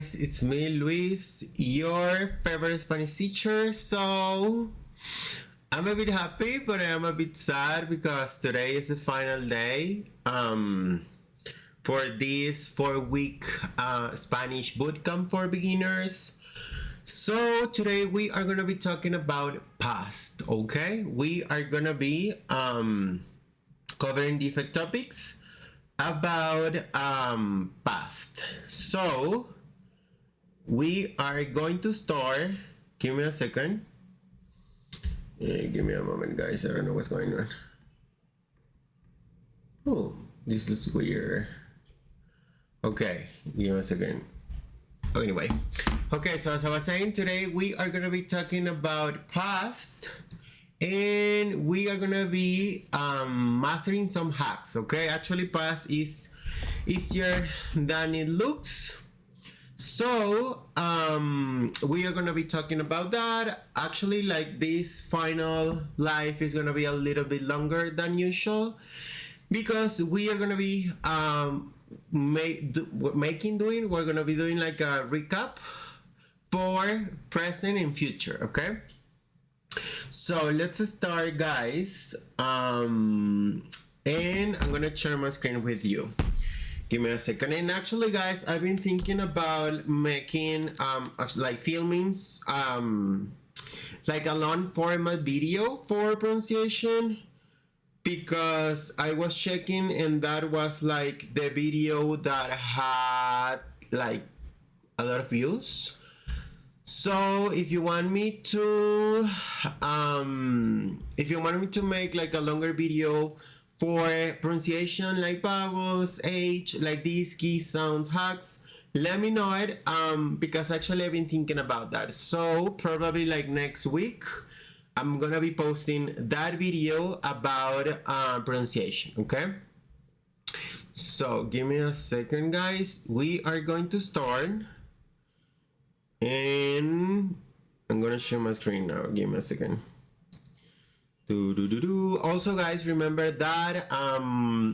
It's me, Luis, your favorite Spanish teacher. So I'm a bit happy, but I'm a bit sad because today is the final day for this 4-week Spanish bootcamp for beginners. So today we are gonna be talking about past. Okay, we are gonna be covering different topics about past. So we are going to start. Give me a second. Give me a moment, guys. I don't know what's going on. Oh, this looks weird. Okay, give me a second. Oh, anyway. Okay, so as I was saying, today we are going to be talking about past, and we are going to be mastering some hacks. Okay, actually past is easier than it looks. So we are gonna be talking about that. Actually, like, this final life is gonna be a little bit longer than usual because we are gonna be we're gonna be doing like a recap for present and future. Okay, so let's start, guys. And I'm gonna share my screen with you. Give me a second. And actually, guys, I've been thinking about making like filming like a long format video for pronunciation, because I was checking and that was like the video that had like a lot of views. So if you want me to make like a longer video for pronunciation, like vowels, age, like these key sounds hacks, let me know it, because actually I've been thinking about that. So probably like next week I'm gonna be posting that video about pronunciation. Okay, so give me a second, guys. We are going to start, and I'm gonna share my screen now. Give me a second. Also, guys, remember that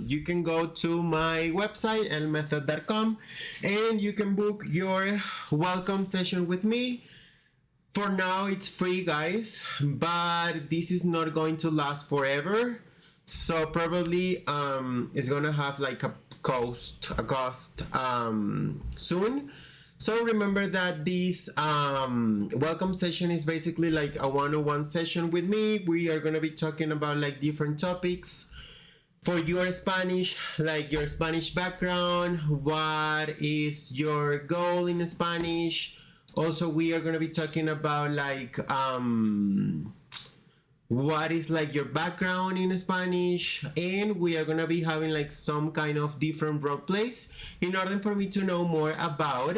you can go to my website lmethod.com and you can book your welcome session with me. For now it's free, guys, but this is not going to last forever, so probably it's gonna have like a cost soon. So remember that this welcome session is basically like a one-on-one session with me. We are gonna be talking about like different topics for your Spanish, like your Spanish background, what is your goal in Spanish. Also, we are gonna be talking about like what is like your background in Spanish, and we are gonna be having like some kind of different role plays in order for me to know more about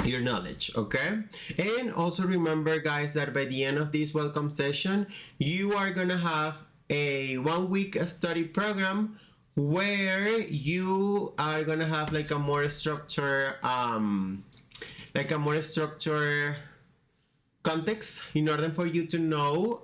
your knowledge. Okay, and also remember, guys, that by the end of this welcome session you are gonna have a 1-week study program where you are gonna have like a more structured context in order for you to know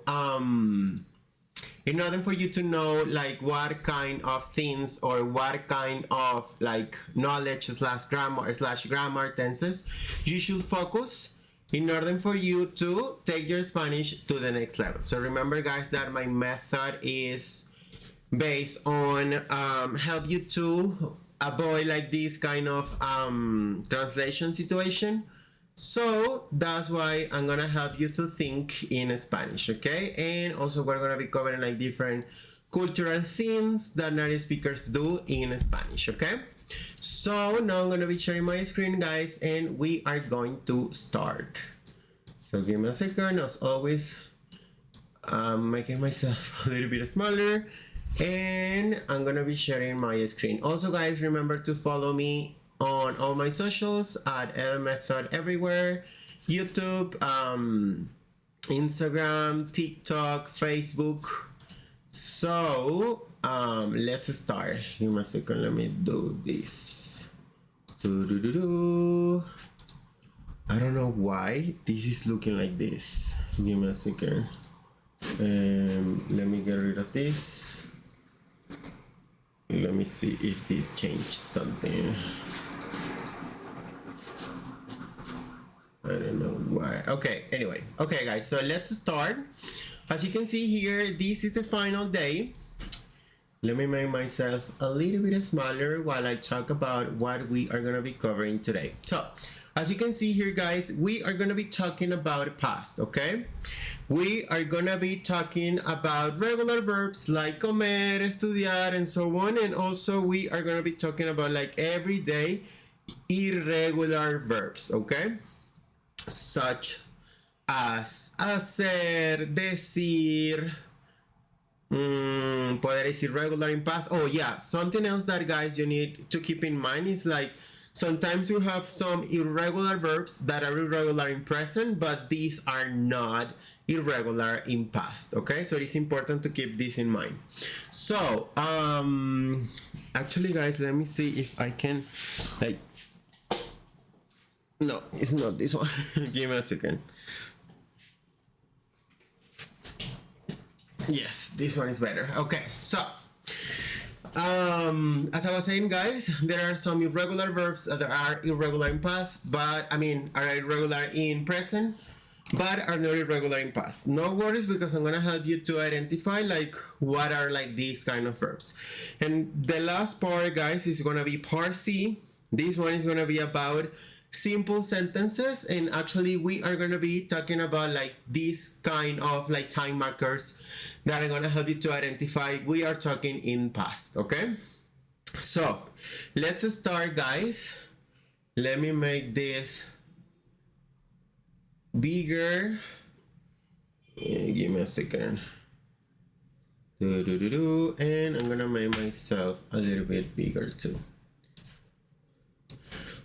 like what kind of things or what kind of like knowledge slash grammar tenses you should focus in order for you to take your Spanish to the next level. So remember, guys, that my method is based on help you to avoid like this kind of translation situation. So that's why I'm gonna help you to think in Spanish. Okay, and also we're gonna be covering like different cultural things that native speakers do in Spanish. Okay, so now I'm gonna be sharing my screen, guys, and we are going to start. So give me a second. As always, I'm making myself a little bit smaller, and I'm gonna be sharing my screen. Also, guys, remember to follow me on all my socials at lmethod everywhere: YouTube, Instagram, TikTok, Facebook. So let's start. Give me a second. Let me do this. I don't know why this is looking like this. Give me a second. Let me get rid of this. Let me see if this changed something. Okay, anyway. Okay, guys, so let's start. As you can see here, this is the final day. Let me make myself a little bit smaller while I talk about what we are going to be covering today. So, as you can see here, guys, we are going to be talking about past, okay? We are going to be talking about regular verbs like comer, estudiar, and so on. And also, we are going to be talking about like everyday irregular verbs, okay? Such as hacer, decir, poder decir regular in past. Oh yeah, something else that guys you need to keep in mind is like sometimes you have some irregular verbs that are irregular in present, but these are not irregular in past, okay? So it's important to keep this in mind. So actually guys, let me see if I can like, no, it's not this one. Give me a second. Yes, this one is better. Okay, so as I was saying, guys, there are some irregular verbs that are irregular in past, but are irregular in present, but are not irregular in past. No worries, because I'm gonna help you to identify like what are like these kind of verbs. And the last part, guys, is gonna be part C. This one is gonna be about simple sentences, and actually we are going to be talking about like these kind of like time markers that are going to help you to identify we are talking in past, okay? So let's start, guys. Let me make this bigger. Give me a second. And I'm gonna make myself a little bit bigger too.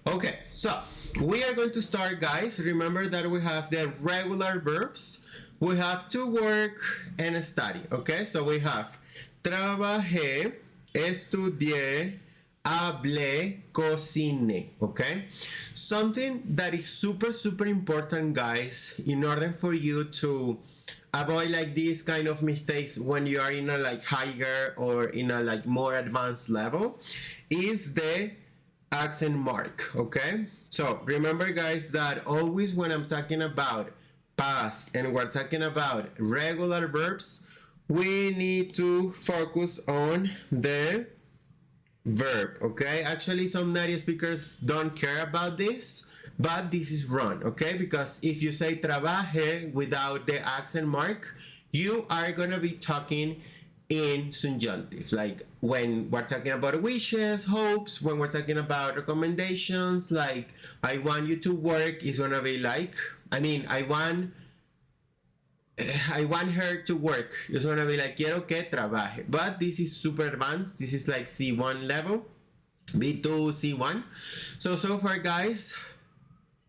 Okay, so we are going to start, guys. Remember that we have the regular verbs. We have to work and study, okay? So we have trabajé, estudié, hablé, cociné, okay? Something that is super, super important, guys, in order for you to avoid like these kind of mistakes when you are in a like higher or in a like more advanced level is the accent mark, okay? So remember, guys, that always when I'm talking about past and we're talking about regular verbs, we need to focus on the verb, okay? Actually, some native speakers don't care about this, but this is wrong, okay? Because if you say trabaje without the accent mark, you are gonna be talking in subjunctive, like when we're talking about wishes, hopes, when we're talking about recommendations, like I want you to work is gonna be like, I want her to work. It's gonna be like quiero que trabaje. But this is super advanced. This is like C1 level, B2, C1. So far, guys,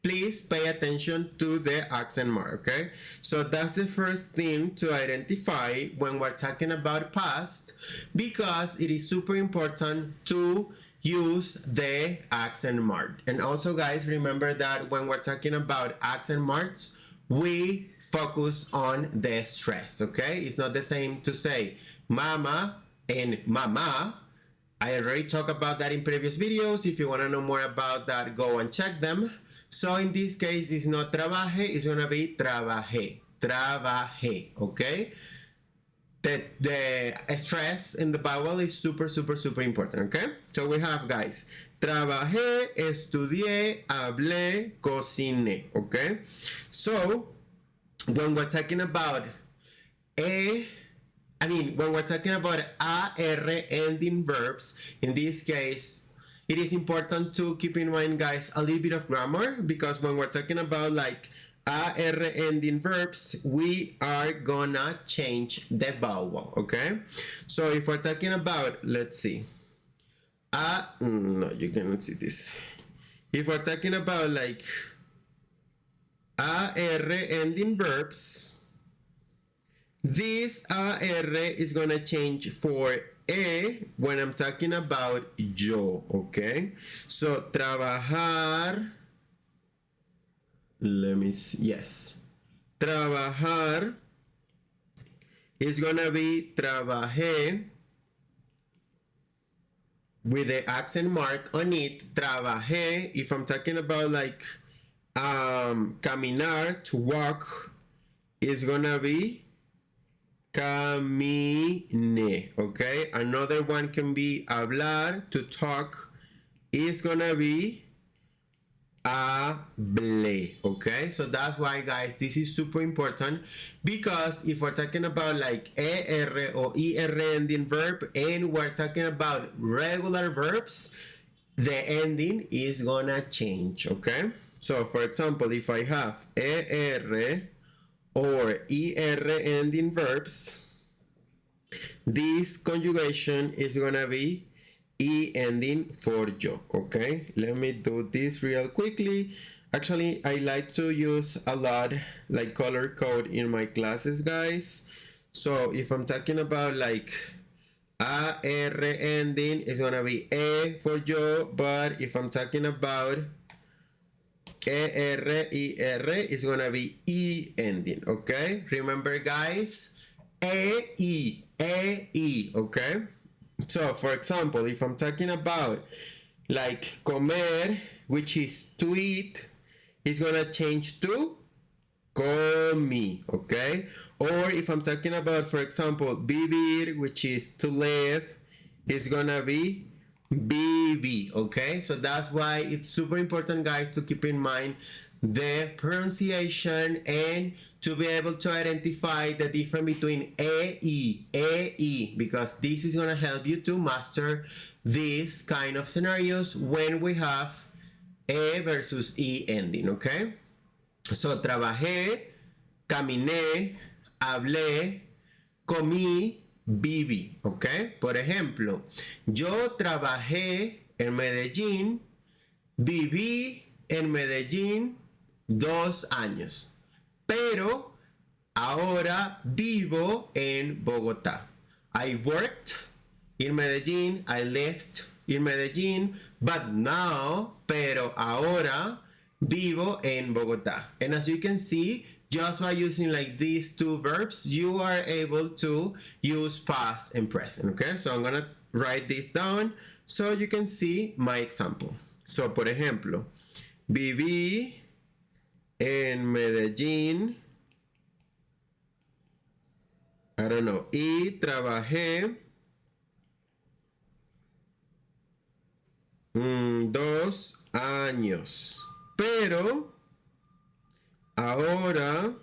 please pay attention to the accent mark, okay? So that's the first thing to identify when we're talking about past, because it is super important to use the accent mark. And also, guys, remember that when we're talking about accent marks, we focus on the stress, okay? It's not the same to say mama and mama. I already talked about that in previous videos. If you want to know more about that, go and check them. So in this case, it's not trabaje, it's gonna be trabajé, trabajé, okay? The stress in the vowel is super, super, super important, okay? So we have, guys, trabajé, estudié, hablé, cociné, okay? So when we're talking about when we're talking about AR ending verbs, in this case, it is important to keep in mind, guys, a little bit of grammar, because when we're talking about like AR ending verbs, we are gonna change the vowel, okay? So if we're talking about, let's see, no, you cannot see this. If we're talking about like AR ending verbs, this AR is gonna change for when I'm talking about yo, okay? So trabajar, let me see, yes, trabajar is gonna be trabajé with the accent mark on it, trabajé. If I'm talking about like Caminar, to walk, is gonna be camine, okay? Another one can be hablar, to talk, is gonna be hable, okay? So that's why, guys, this is super important, because if we're talking about like er or er ending verb and we're talking about regular verbs, the ending is gonna change, okay? So for example, if I have er or er ending verbs, this conjugation is gonna be e ending for yo, okay? Let me do this real quickly. Actually, I like to use a lot like color code in my classes, guys. So if I'm talking about like AR ending, it's gonna be E for yo, but if I'm talking about ER, it's gonna be E ending, okay? Remember, guys, E, okay? So, for example, if I'm talking about like comer, which is to eat, it's gonna change to comi, okay? Or if I'm talking about, for example, vivir, which is to live, it's gonna be vivi, okay? So that's why it's super important, guys, to keep in mind the pronunciation and to be able to identify the difference between e, because this is gonna help you to master these kind of scenarios when we have e versus e ending, okay? So, trabajé, caminé, hablé, comí, viví, ¿ok? Por ejemplo, yo trabajé en Medellín, viví en Medellín 2 años, pero ahora vivo en Bogotá. I worked in Medellín, I lived in Medellín, but now, pero ahora, vivo en Bogotá. And as you can see, just by using like these two verbs, you are able to use past and present, okay? So I'm gonna write this down so you can see my example. So, por ejemplo, viví en Medellín, I don't know, y trabajé 2 años. Pero ahora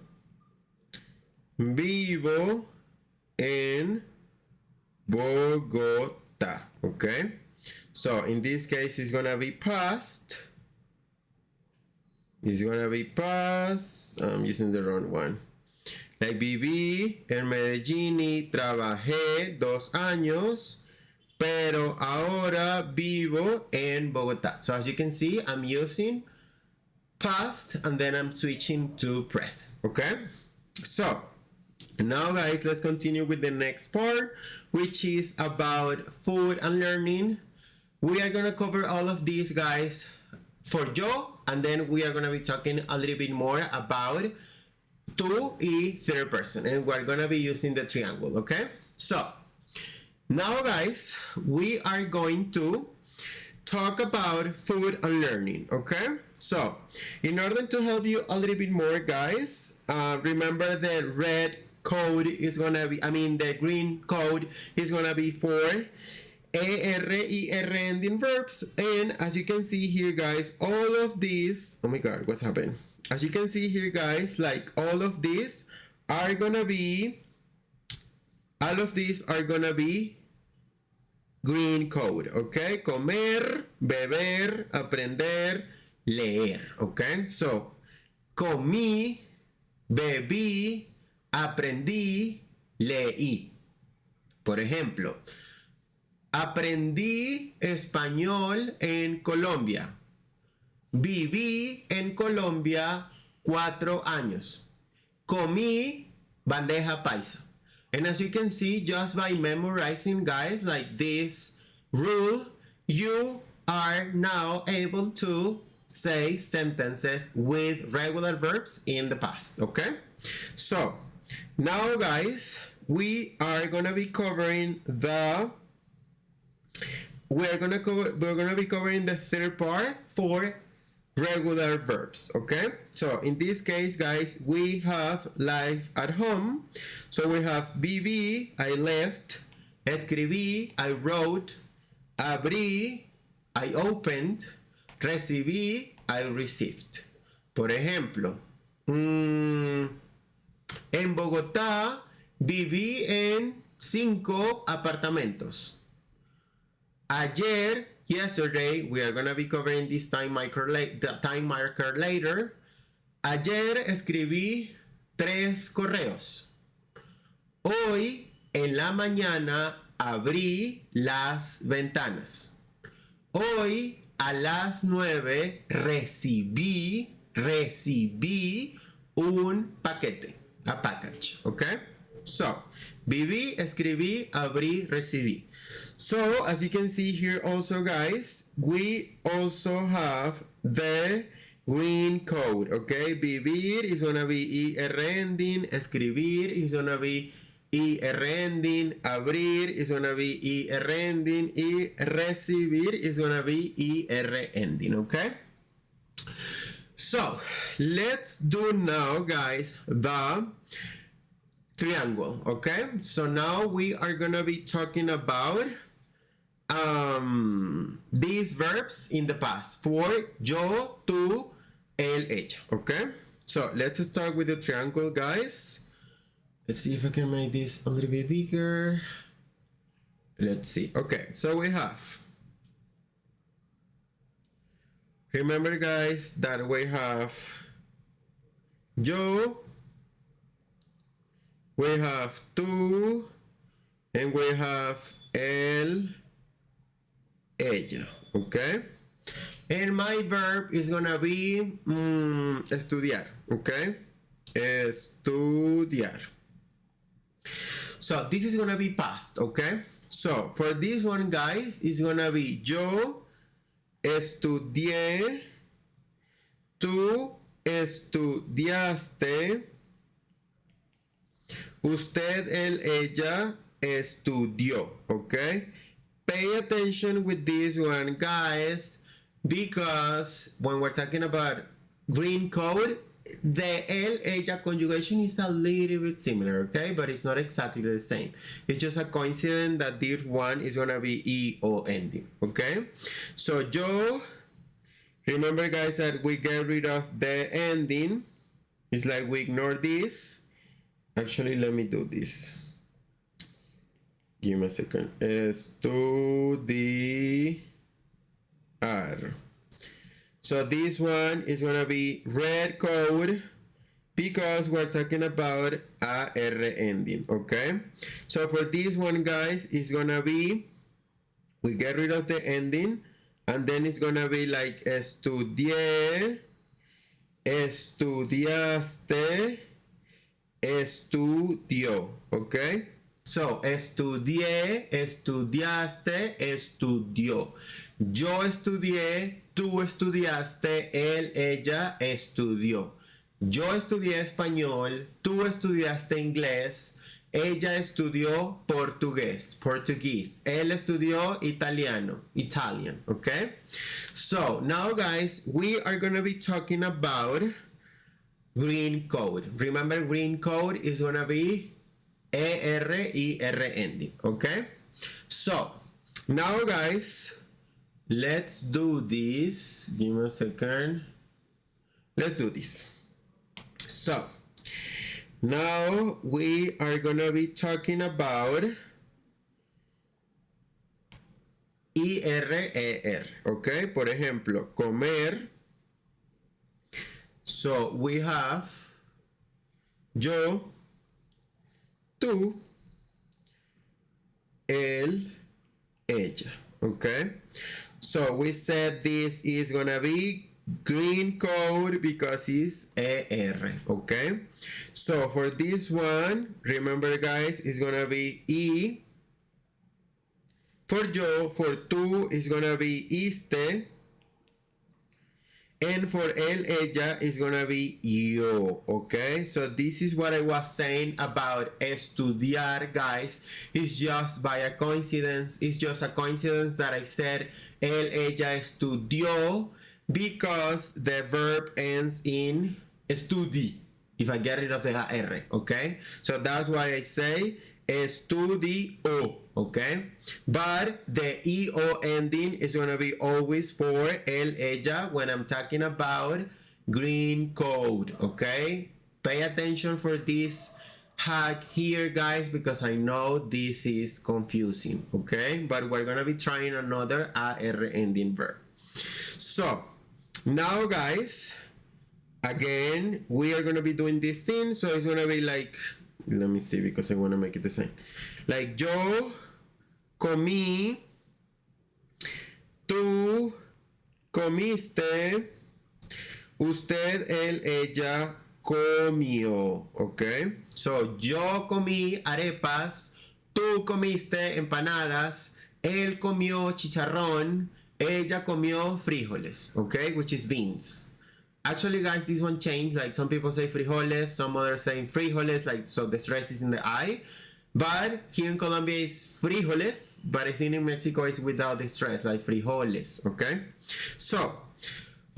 vivo en Bogotá, okay? So in this case, it's gonna be past. It's gonna be past. I'm using the wrong one. Like viví en Medellín y trabajé 2 años, pero ahora vivo en Bogotá. So as you can see, I'm using past and then I'm switching to present, okay? So now, guys, let's continue with the next part, which is about food and learning. We are gonna cover all of these, guys, for yo, and then we are gonna be talking a little bit more about tú y third person, and we're gonna be using the triangle, okay? So now, guys, we are going to talk about food and learning, okay? So in order to help you a little bit more, guys, remember the red code is gonna be, the green code is gonna be for ER ending verbs. And as you can see here, guys, all of these, oh my god, what's happened? As you can see here, guys, like all of these are gonna be green code, okay? Comer, beber, aprender, leer, okay? So, comí, bebí, aprendí, leí. Por ejemplo, aprendí español en Colombia. Viví en Colombia 4 años. Comí bandeja paisa. And as you can see, just by memorizing, guys, like this rule, you are now able to say sentences with regular verbs in the past, okay? So, now, guys, we are gonna be covering we're gonna be covering the third part for regular verbs, okay? So in this case, guys, we have life at home. So we have viví, I left, escribí, I wrote, abrí, I opened, recibí, I received. Por ejemplo, en Bogotá viví en 5 apartamentos. Ayer, yesterday, we are going to be covering this time marker later. Ayer escribí 3 correos. Hoy, en la mañana, abrí las ventanas. Hoy, a las 9, recibí un paquete. A package, okay? So, viví, escribí, abrí, recibí. So, as you can see here also, guys, we also have the green code, okay? Vivir is gonna be ER ending, escribir is gonna be ER ending, abrir is gonna be ER ending, y recibir is gonna be ER ending, okay? So, let's do now, guys, the triangle, okay? So now we are gonna be talking about these verbs in the past for yo, tú, él, ella, okay? So let's start with the triangle, guys. Let's see if I can make this a little bit bigger. Let's see. Okay, so we have, remember, guys, that we have yo, we have tú, and we have él, ella, okay? And my verb is gonna be estudiar, okay? Estudiar. So this is gonna be past, okay? So for this one, guys, it's gonna be yo estudié, tú estudiaste, usted, él, ella estudió, okay? Pay attention with this one, guys, because when we're talking about green code, the él, ella conjugation is a little bit similar, okay? But it's not exactly the same. It's just a coincidence that this one is gonna be E-O ending, okay? So yo, remember, guys, that we get rid of the ending. It's like we ignore this. Actually, let me do this. Give me a second. Estudiar. So this one is gonna be red code because we're talking about a R ending, okay? So for this one, guys, it's gonna be, we get rid of the ending, and then it's gonna be like estudié, estudiaste, estudió, okay? So, estudié, estudiaste, estudió. Yo estudié, tú estudiaste, él, ella estudió. Yo estudié español, tú estudiaste inglés, ella estudió portugués, portuguese. Él estudió italiano, Italian, okay? So, now, guys, we are going to be talking about green code. Remember, green code is going to be E-R-I-R ending, okay? So, now, guys, let's do this. Give me a second. Let's do this. So, now we are gonna be talking about I-R-E-R, okay? Por ejemplo, comer. So, we have yo, tú, él, ella, okay? So we said this is gonna be green code because it's ER, okay? So for this one, remember, guys, it's gonna be E. For yo, for tú, it's gonna be iste. And for él, ella is gonna be yo, okay? So this is what I was saying about estudiar, guys. It's just by a coincidence. It's just a coincidence that I said él, ella estudió because the verb ends in studi. If I get rid of the AR, okay? So that's why I say estudio, okay? But the EO ending is gonna be always for él, ella when I'm talking about green code, okay? Pay attention for this hack here, guys, because I know this is confusing, okay? But we're gonna be trying another AR ending verb. So now, guys, again, we are gonna be doing this thing, so it's gonna be like, let me see, because I want to make it the same. Like, yo comí, tú comiste, usted, él, ella comió, okay? So, yo comí arepas, tú comiste empanadas, él comió chicharrón, ella comió frijoles, okay? Which is beans. Actually, guys, this one changed. Like, some people say frijoles, some others say frijoles, like, so the stress is in the I. But here in Colombia is frijoles, but I think in Mexico it's without the stress, like frijoles, okay? So,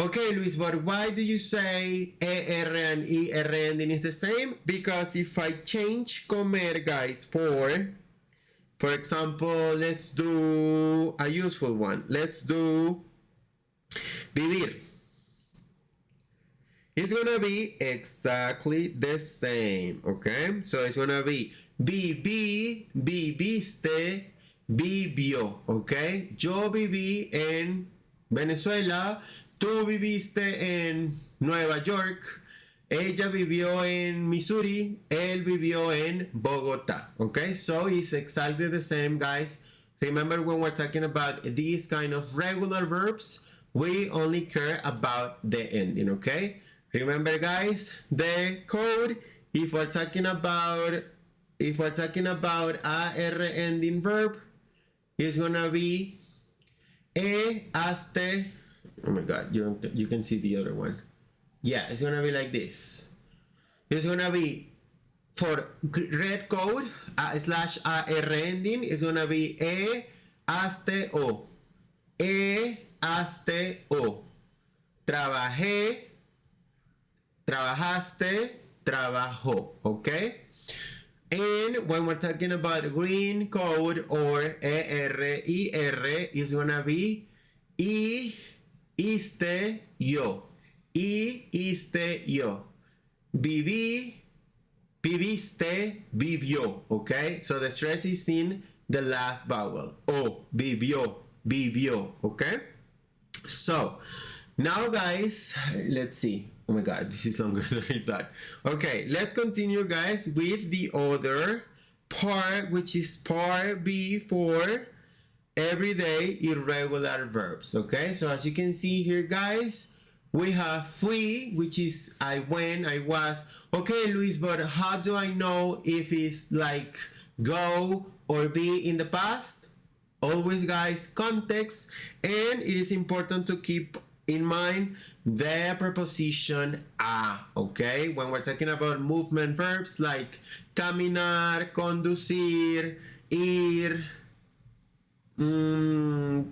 okay, Luis, but why do you say ER and IR ending is the same? Because if I change comer, guys, for example, let's do a useful one. Let's do vivir. It's gonna be exactly the same, okay? So it's gonna be viví, viviste, vivió, okay? Yo viví en Venezuela, tú viviste en Nueva York, ella vivió en Missouri, él vivió en Bogotá, okay? So it's exactly the same, guys. Remember, when we're talking about these kind of regular verbs, we only care about the ending, okay? Remember, guys, the code, if we're talking about AR ending verb, is gonna be haste. Oh my god, you can see the other one. Yeah, it's gonna be like this. It's gonna be for red code slash AR ending, is gonna be haste o. Haste o. Trabajé, trabajaste, trabajó, okay? And when we're talking about green code or ER, is gonna be iste, yo. Iste, yo. Viví, viviste, vivió, okay? So the stress is in the last vowel. O, vivió, vivió, okay? So, now, guys, let's see. Oh my god, this is longer than I thought. Okay, let's continue, guys, with the other part, which is part B for everyday irregular verbs. Okay, so as you can see here, guys, we have fui, which is I went, I was. Okay, Luis, but how do I know if it's like go or be in the past? Always, guys, context, and it is important to keep in mind the preposition a, okay? When we're talking about movement verbs like caminar, conducir, ir,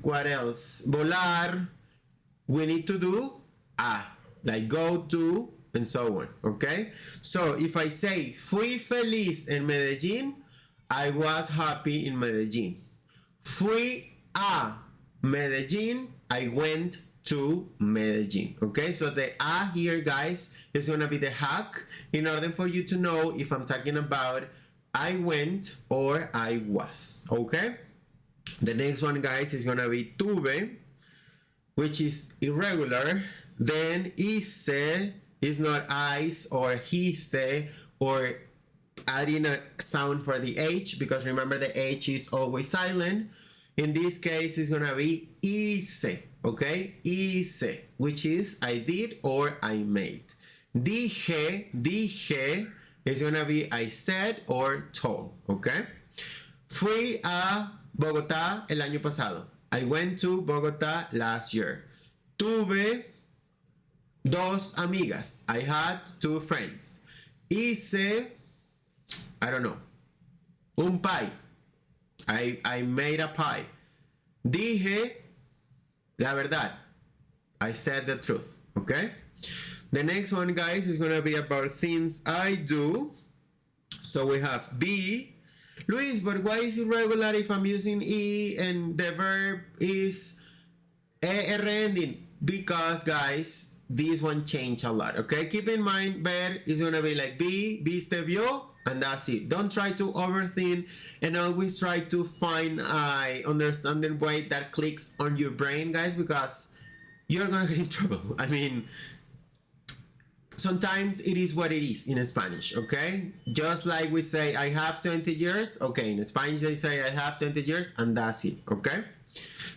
what else? Volar, we need to do a, like go to, and so on, okay? So if I say fui feliz en Medellín, I was happy in Medellín. Fui a Medellín, I went to Medellín, okay? So the a here, guys, is gonna be the hack in order for you to know if I'm talking about I went or I was, okay? The next one, guys, is gonna be tuve, which is irregular. Then hice is not ice or hice or adding a sound for the H, because remember the H is always silent. In this case, it's gonna be hice, okay? Hice, which is I did or I made. Dije is gonna be I said or told, okay? Fui a Bogotá el año pasado. I went to Bogotá last year. Tuve dos amigas. I had two friends. Hice, I don't know, un pie. I made a pie. Dije la verdad. I said the truth, okay? The next one, guys, is gonna be about things I do. So we have be. Luis, but why is it regular if I'm using e and the verb is er ending? Because, guys, this one changed a lot, okay? Keep in mind, ver is gonna be like be, viste, vio, and that's it. Don't try to overthink and always try to find a understanding way that clicks on your brain, guys, because you're gonna get in trouble. I mean, sometimes it is what it is in Spanish, okay? Just like we say, I have 20 years, okay, in Spanish they say I have 20 years, and that's it, okay?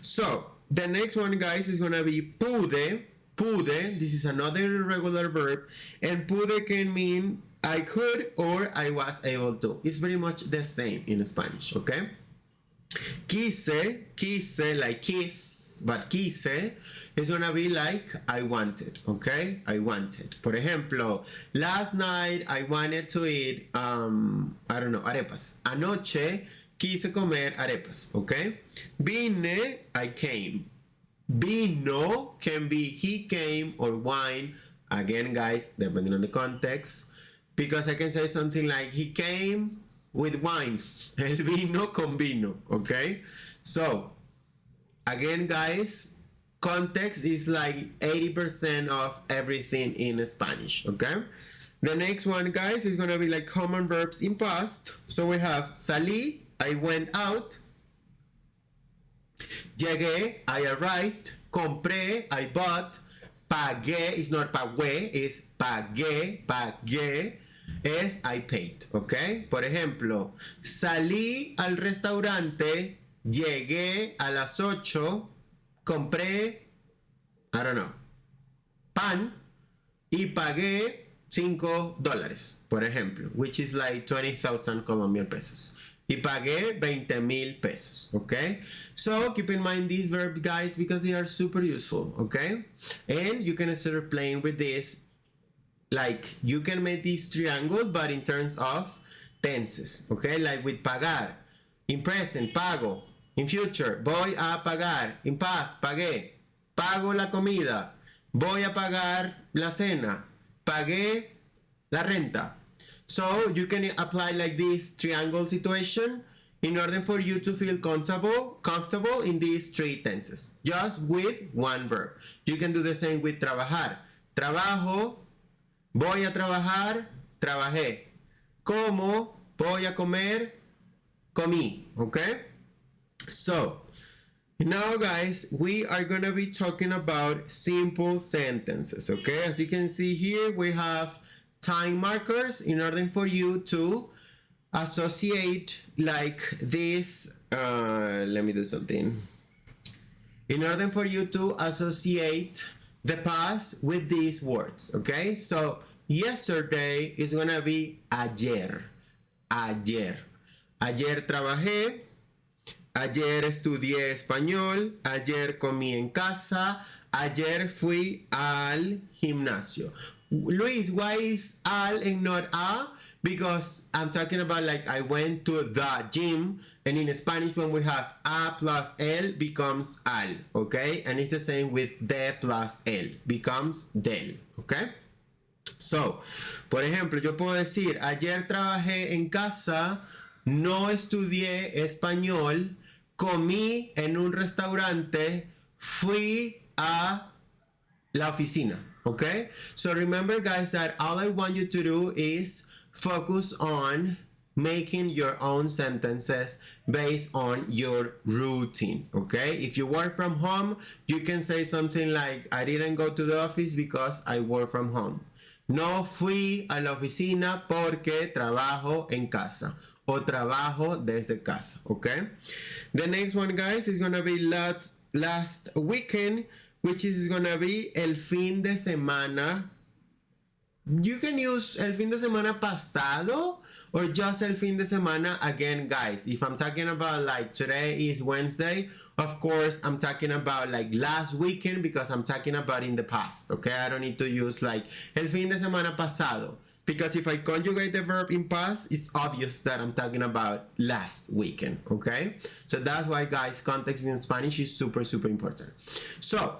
So, the next one, guys, is gonna be pude. Pude, this is another irregular verb, and pude can mean I could or I was able to. It's very much the same in Spanish, okay? Quise, like kiss, but quise is gonna be like I wanted, okay? I wanted. Por ejemplo, last night I wanted to eat, I don't know, arepas. Anoche quise comer arepas, okay? Vine, I came. Vino can be he came or wine. Again, guys, depending on the context. Because I can say something like he came with wine. El vino con vino, okay? So, again, guys, context is like 80% of everything in Spanish, okay? The next one, guys, is gonna be like common verbs in past. So we have salí, I went out. Llegué, I arrived. Compré, I bought. Pagué is not pagué, is pagué, pagué. Es I paid, ¿ok? Por ejemplo, salí al restaurante, llegué a las 8, compré, I don't know, pan y pagué $5, por ejemplo, which is like 20,000 Colombian pesos. Y pagué 20,000 pesos, okay? So keep in mind these verbs, guys, because they are super useful, okay? And you can start playing with this. Like, you can make this triangle, but in terms of tenses, okay? Like with pagar, in present, pago, in future, voy a pagar, in past, pagué, pago la comida, voy a pagar la cena, pagué la renta. So you can apply like this triangle situation in order for you to feel comfortable in these three tenses, just with one verb. You can do the same with trabajar. Trabajo, voy a trabajar, trabajé. Como, voy a comer, comí. Okay? So, now, guys, we are going to be talking about simple sentences. Okay? As you can see here, we have time markers in order for you to associate like this. Let me do something. In order for you to associate the past with these words, okay? So yesterday is gonna be ayer. Ayer. Ayer trabajé. Ayer estudié español. Ayer comí en casa. Ayer fui al gimnasio. Luis, why is al and not a? Because I'm talking about like I went to the gym, and in Spanish when we have a plus el becomes al, okay? And it's the same with de plus el, becomes del, okay? So, por ejemplo, yo puedo decir, ayer trabajé en casa, no estudié español, comí en un restaurante, fui a la oficina. Okay, so remember, guys, that all I want you to do is focus on making your own sentences based on your routine. Okay, if you work from home, you can say something like, I didn't go to the office because I work from home. No fui a la oficina porque trabajo en casa, o trabajo desde casa. Okay, the next one, guys, is gonna be last weekend, which is gonna be el fin de semana. You can use el fin de semana pasado or just el fin de semana. Again, guys, if I'm talking about like today is Wednesday, of course I'm talking about like last weekend because I'm talking about in the past, okay? I don't need to use like el fin de semana pasado, because if I conjugate the verb in past, it's obvious that I'm talking about last weekend, okay? So that's why, guys, context in Spanish is super, super important. So,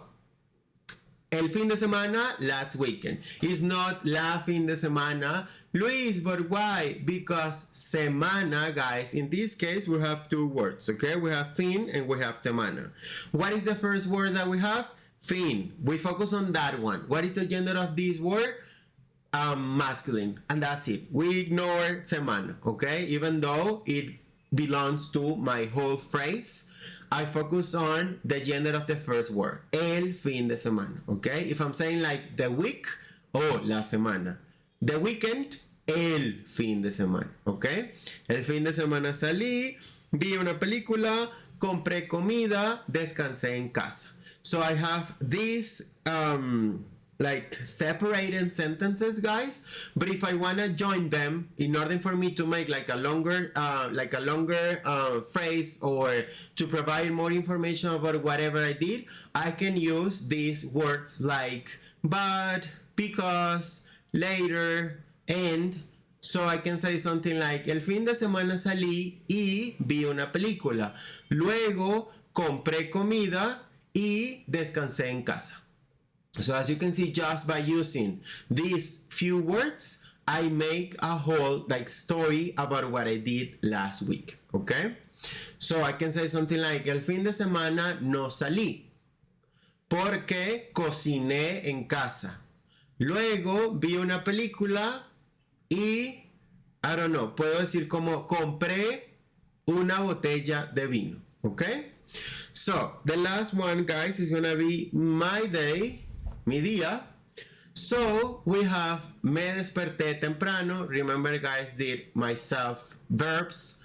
El fin de semana, last weekend. It's not la fin de semana. Luis, but why? Because semana, guys, in this case, we have two words, okay? We have fin and we have semana. What is the first word that we have? Fin. We focus on that one. What is the gender of this word? Masculine. And that's it. We ignore semana, okay? Even though it belongs to my whole phrase, I focus on the gender of the first word. El fin de semana, okay? If I'm saying like the week, oh, la semana. The weekend, el fin de semana, okay? El fin de semana salí, vi una película, compré comida, descansé en casa. So I have this like separated sentences, guys, but if I want to join them in order for me to make like a longer phrase or to provide more information about whatever I did, I can use these words like but, because, later, and. So I can say something like el fin de semana salí y vi una película, luego compré comida y descansé en casa. So as you can see, just by using these few words, I make a whole like story about what I did last week, okay? So I can say something like, el fin de semana no salí, porque cociné en casa. Luego vi una película y, I don't know, puedo decir como compré una botella de vino, okay? So the last one, guys, is gonna be my day, mi día. So we have me desperté temprano. Remember, guys, did myself verbs.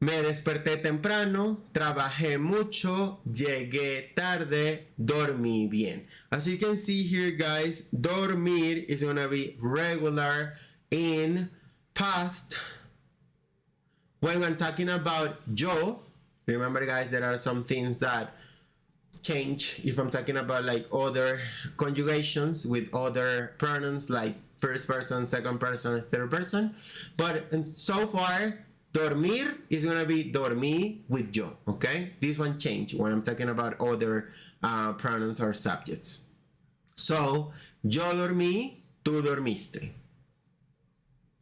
Me desperté temprano, trabajé mucho, llegué tarde, dormí bien. As you can see here, guys, dormir is gonna be regular in past. When I'm talking about yo, remember, guys, there are some things that change if I'm talking about like other conjugations with other pronouns like first person, second person, third person. But so far, dormir is gonna be dormí with yo, okay? This one changed when I'm talking about other pronouns or subjects. So, yo dormí, tú dormiste.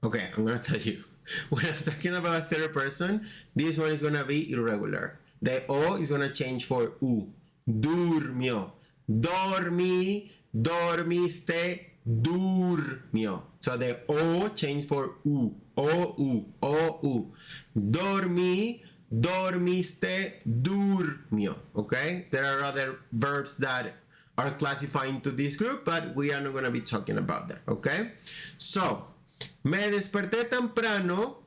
Okay, I'm gonna tell you. When I'm talking about third person, this one is gonna be irregular. The O is gonna change for U. Durmió. Dormí, dormiste, durmió. So the O changed for U. O-U, O-U. Dormí, dormiste, durmió. Okay? There are other verbs that are classifying to this group, but we are not going to be talking about that. Okay? So, me desperté temprano,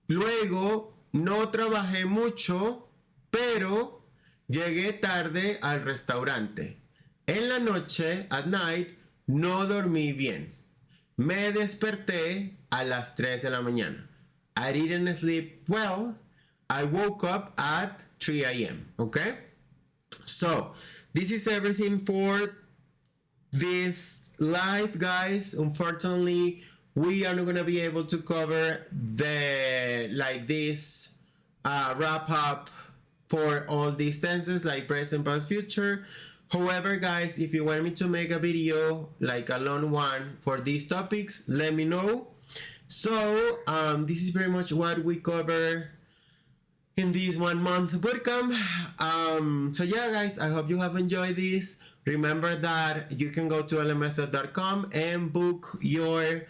luego no trabajé mucho, pero llegué tarde al restaurante. En la noche, at night, no dormí bien. Me desperté a las 3 de la mañana. I didn't sleep well. I woke up at 3 a.m. Okay? So, this is everything for this live, guys. Unfortunately, we are not going to be able to cover this wrap up for all these tenses like present, past, future. However, guys, if you want me to make a video like a long one for these topics, let me know. So this is pretty much what we cover in this 1 month bootcamp. So yeah, guys, I hope you have enjoyed this. Remember that you can go to lmethod.com and book your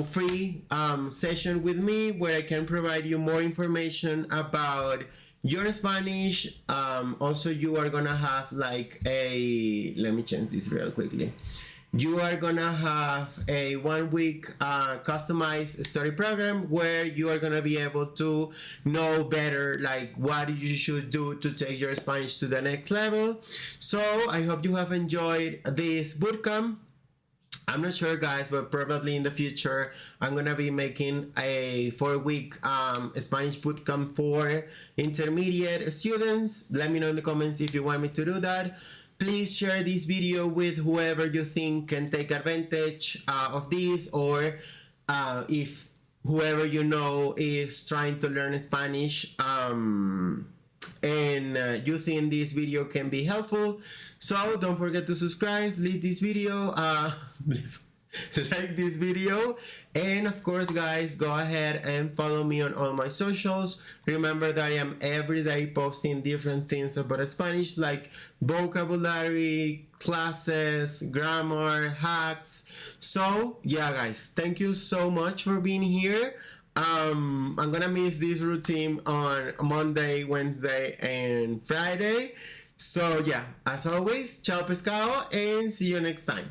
free session with me where I can provide you more information about your Spanish. Also, you are gonna have like let me change this real quickly. You are gonna have a 1 week customized study program where you are gonna be able to know better like what you should do to take your Spanish to the next level. So I hope you have enjoyed this bootcamp. I'm not sure, guys, but probably in the future I'm gonna be making a 4-week Spanish bootcamp for intermediate students. Let me know in the comments if you want me to do that. Please share this video with whoever you think can take advantage of this, or if whoever you know is trying to learn Spanish, and you think this video can be helpful. So don't forget to subscribe, leave this video, like this video, and of course guys, go ahead and follow me on all my socials. Remember that I am every day posting different things about Spanish, like vocabulary, classes, grammar, hacks. So yeah guys, thank you so much for being here. I'm gonna miss this routine on Monday, Wednesday, and Friday. So yeah, as always, ciao pescado, and see you next time.